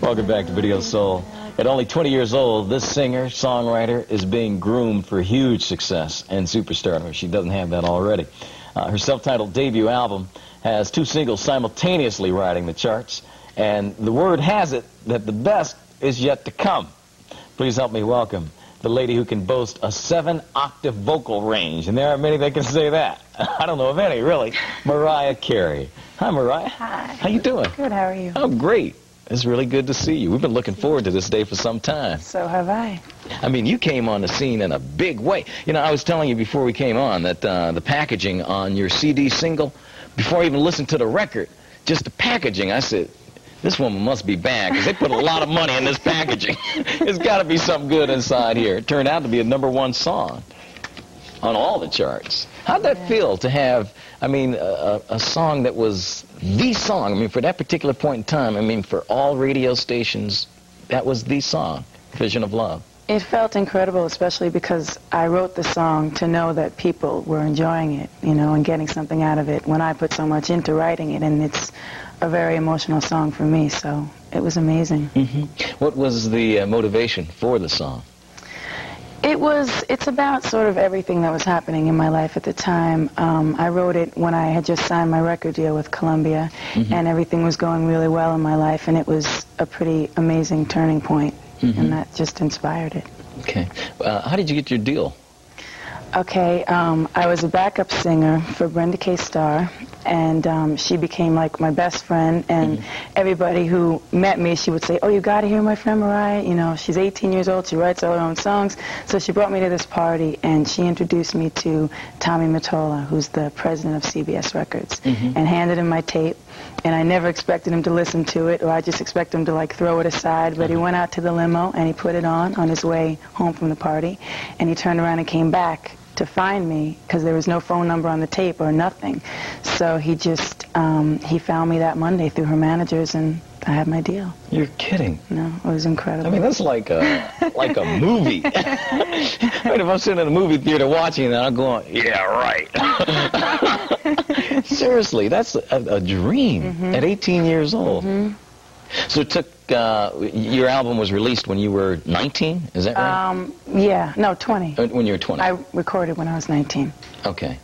Welcome back to Video Soul. At only 20 years old, this singer, songwriter, is being groomed for huge success and superstardom. She doesn't have that already. Her self-titled debut album has 2 singles simultaneously riding the charts, and the word has it that the best is yet to come. Please help me welcome the lady who can boast a 7-octave vocal range, and there aren't many that can say that. I don't know of any, really. Mariah Carey. Hi, Mariah. Hi. How you doing? Good, how are you? I'm great. It's really good to see you. We've been looking forward to this day for some time. So have I. I mean, you came on the scene in a big way. You know, I was telling you before we came on that the packaging on your CD single, before I even listened to the record, just the packaging, I said, this woman must be bad, because they put a lot of money in this packaging. There's got to be something good inside here. It turned out to be a #1 song on all the charts. How'd that feel to have, I mean, a song that was the song? I mean, for that particular point in time, I mean, for all radio stations, that was the song, Vision of Love. It felt incredible, especially because I wrote the song to know that people were enjoying it, you know, and getting something out of it when I put so much into writing it, and it's a very emotional song for me, so it was amazing. What was the motivation for the song? It's about sort of everything that was happening in my life at the time. I wrote it when I had just signed my record deal with Columbia, and everything was going really well in my life, and it was a pretty amazing turning point, and that just inspired it. Okay. How did you get your deal? Okay, I was a backup singer for Brenda K. Starr, and she became like my best friend, and everybody who met me, she would say, oh, you got to hear my friend Mariah, you know, she's 18 years old, she writes all her own songs. So she brought me to this party, and she introduced me to Tommy Mottola, who's the president of CBS Records, and handed him my tape, and I never expected him to listen to it, or I just expected him to like throw it aside, but he went out to the limo, and he put it on his way home from the party, and he turned around and came back to find me, because there was no phone number on the tape or nothing. So he just, he found me that Monday through her managers, and I had my deal. You're kidding. No, it was incredible. I mean, that's like a movie. I mean, if I'm sitting in a movie theater watching that, I'm going, yeah, right. Seriously, that's a dream at 18 years old. So it took, your album was released when you were 19, is that right? Yeah, no, 20. When you were 20. I recorded when I was 19. Okay.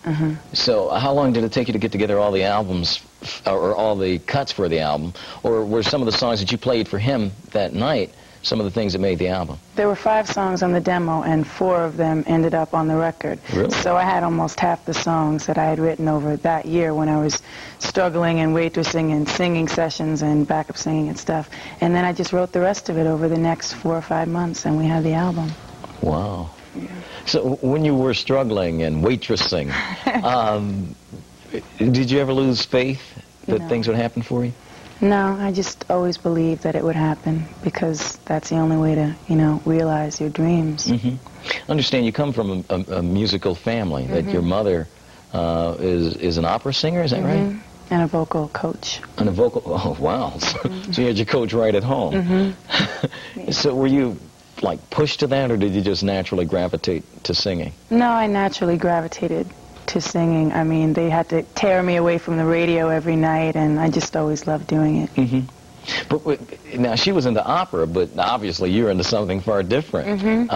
So how long did it take you to get together all the albums, or all the cuts for the album? Or were some of the songs that you played for him that night some of the things that made the album? There were 5 songs on the demo, and 4 of them ended up on the record. Really? So I had almost half the songs that I had written over that year when I was struggling and waitressing and singing sessions and backup singing and stuff. And then I just wrote the rest of it over the next 4 or 5 months, and we had the album. Wow. Yeah. So when you were struggling and waitressing, did you ever lose faith that things would happen for you? No, I just always believed that it would happen, because that's the only way to, you know, realize your dreams. Understand you come from a musical family, that your mother is an opera singer, is that right? And a vocal coach. And a vocal, oh wow. So you had your coach right at home. So were you like pushed to that, or did you just naturally gravitate to singing? No, I naturally gravitated to singing. I mean, they had to tear me away from the radio every night, and I just always loved doing it. But now, she was into opera, but obviously you're into something far different.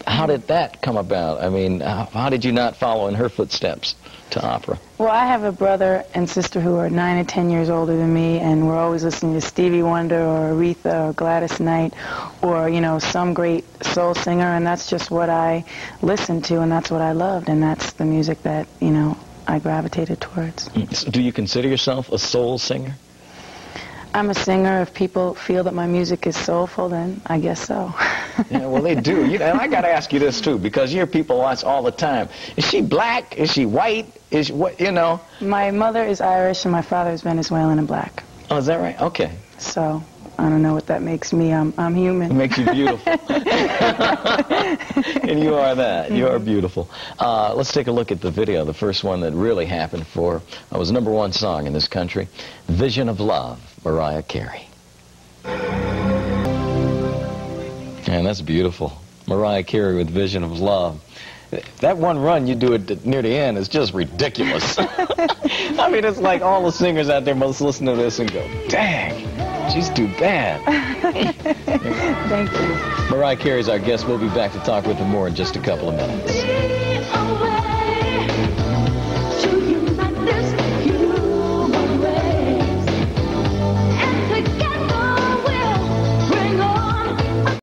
How did that come about? I mean, how did you not follow in her footsteps to opera? Well, I have a brother and sister who are 9 and 10 years older than me, and we're always listening to Stevie Wonder or Aretha or Gladys Knight or, you know, some great soul singer, and that's just what I listened to, and that's what I loved, and that's the music that, you know, I gravitated towards. So do you consider yourself a soul singer? I'm a singer. If people feel that my music is soulful, then I guess so. Yeah, well, they do. And I got to ask you this, too, because you hear people ask all the time, is she black? Is she white? Is what, you know? My mother is Irish, and my father is Venezuelan and black. Oh, is that right? Okay. So I don't know what that makes me. I'm human. It makes you beautiful. And you are that. You are beautiful. Let's take a look at the video, the first one that really happened for, was #1 song in this country, Vision of Love, Mariah Carey. And that's beautiful. Mariah Carey with Vision of Love. That one run you do it near the end is just ridiculous. I mean, it's like all the singers out there must listen to this and go, dang, she's too bad. Thank you. Mariah Carey's our guest. We'll be back to talk with her more in just a couple of minutes.